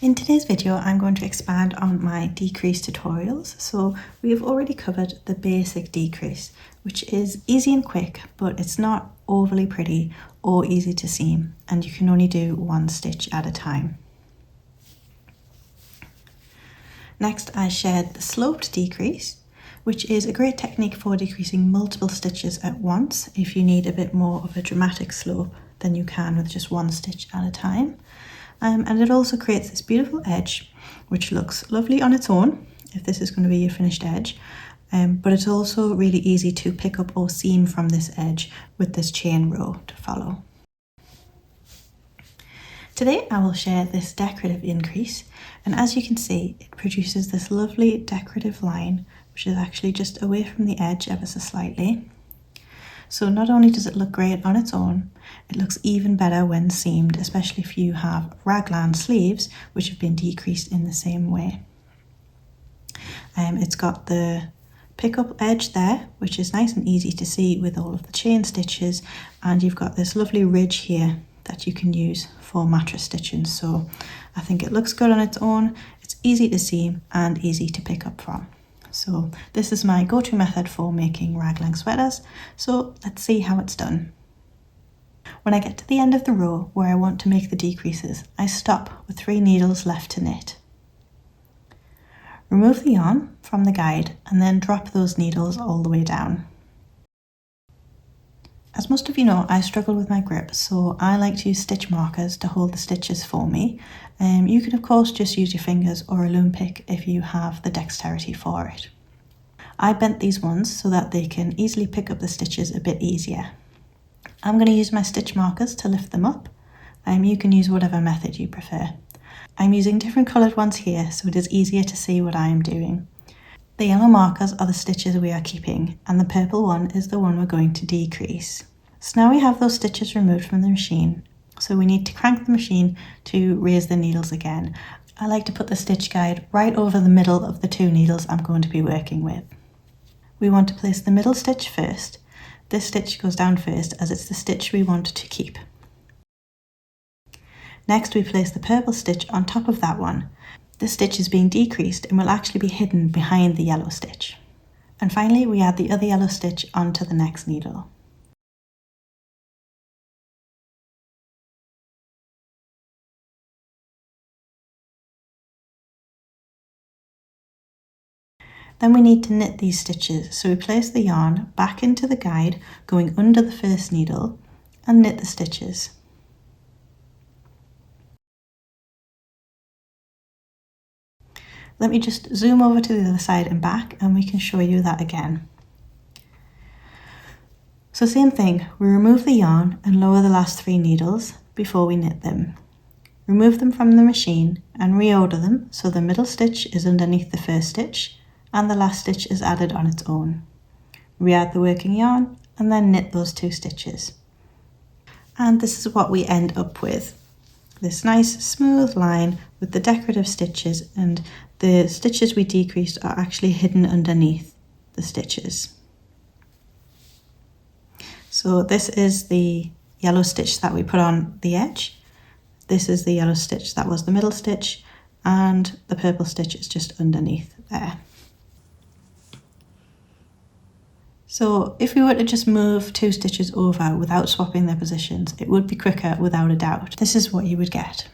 In today's video, I'm going to expand on my decrease tutorials. So we have already covered the basic decrease, which is easy and quick, but it's not overly pretty or easy to seam, and you can only do one stitch at a time. Next, I shared the sloped decrease, which is a great technique for decreasing multiple stitches at once. If you need a bit more of a dramatic slope than you can with just one stitch at a time. And it also creates this beautiful edge, which looks lovely on its own, if this is going to be your finished edge. But it's also really easy to pick up or seam from this edge with this chain row to follow. Today I will share this decorative increase, and as you can see, it produces this lovely decorative line, which is actually just away from the edge ever so slightly. So not only does it look great on its own, it looks even better when seamed, especially if you have raglan sleeves, which have been decreased in the same way. It's got the pickup edge there, which is nice and easy to see with all of the chain stitches, and you've got this lovely ridge here that you can use for mattress stitching. So I think it looks good on its own, it's easy to seam and easy to pick up from. So this is my go-to method for making raglan sweaters. So let's see how it's done. When I get to the end of the row where I want to make the decreases, I stop with 3 needles left to knit. Remove the yarn from the guide and then drop those needles all the way down. As most of you know, I struggle with my grip, so I like to use stitch markers to hold the stitches for me. You can of course just use your fingers or a loom pick if you have the dexterity for it. I bent these ones so that they can easily pick up the stitches a bit easier. I'm going to use my stitch markers to lift them up. You can use whatever method you prefer. I'm using different coloured ones here so it is easier to see what I am doing. The yellow markers are the stitches we are keeping, and the purple one is the one we're going to decrease. So now we have those stitches removed from the machine, so we need to crank the machine to raise the needles again. I like to put the stitch guide right over the middle of the 2 needles I'm going to be working with. We want to place the middle stitch first. This stitch goes down first as it's the stitch we want to keep. Next, we place the purple stitch on top of that one. This stitch is being decreased and will actually be hidden behind the yellow stitch. And finally, we add the other yellow stitch onto the next needle. Then we need to knit these stitches, so we place the yarn back into the guide, going under the first needle, and knit the stitches. Let me just zoom over to the other side and back, and we can show you that again. So same thing, we remove the yarn and lower the last 3 needles before we knit them. Remove them from the machine and reorder them so the middle stitch is underneath the first stitch and the last stitch is added on its own. Re-add the working yarn and then knit those 2 stitches. And this is what we end up with. This nice smooth line with the decorative stitches, and the stitches we decreased are actually hidden underneath the stitches. So this is the yellow stitch that we put on the edge. This is the yellow stitch that was the middle stitch, and the purple stitch is just underneath there. So if we were to just move 2 stitches over without swapping their positions, it would be quicker without a doubt. This is what you would get.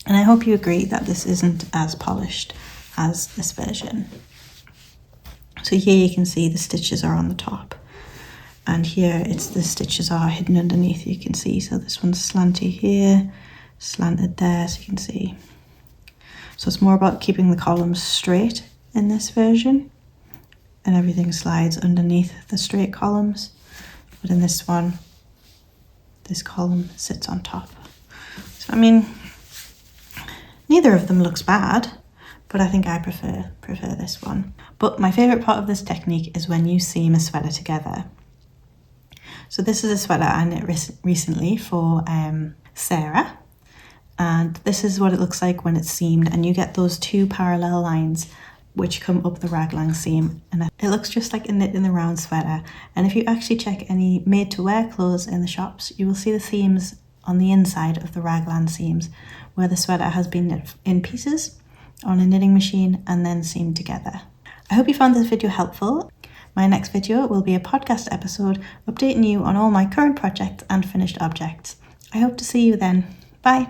And I hope you agree that this isn't as polished as this version. So here you can see the stitches are on the top, and here it's the stitches are hidden underneath, you can see. So this one's slanty here, slanted there, so you can see. So it's more about keeping the columns straight in this version, and everything slides underneath the straight columns. But in this one, this column sits on top. So I mean, neither of them looks bad, but I think I prefer this one. But my favourite part of this technique is when you seam a sweater together. So this is a sweater I knit recently for Sarah, and this is what it looks like when it's seamed, and you get those 2 parallel lines which come up the raglan seam, and it looks just like a knit in the round sweater. And if you actually check any made to wear clothes in the shops, you will see the seams on the inside of the raglan seams where the sweater has been knit in pieces on a knitting machine and then seamed together. I hope you found this video helpful. My next video will be a podcast episode updating you on all my current projects and finished objects. I hope to see you then. Bye!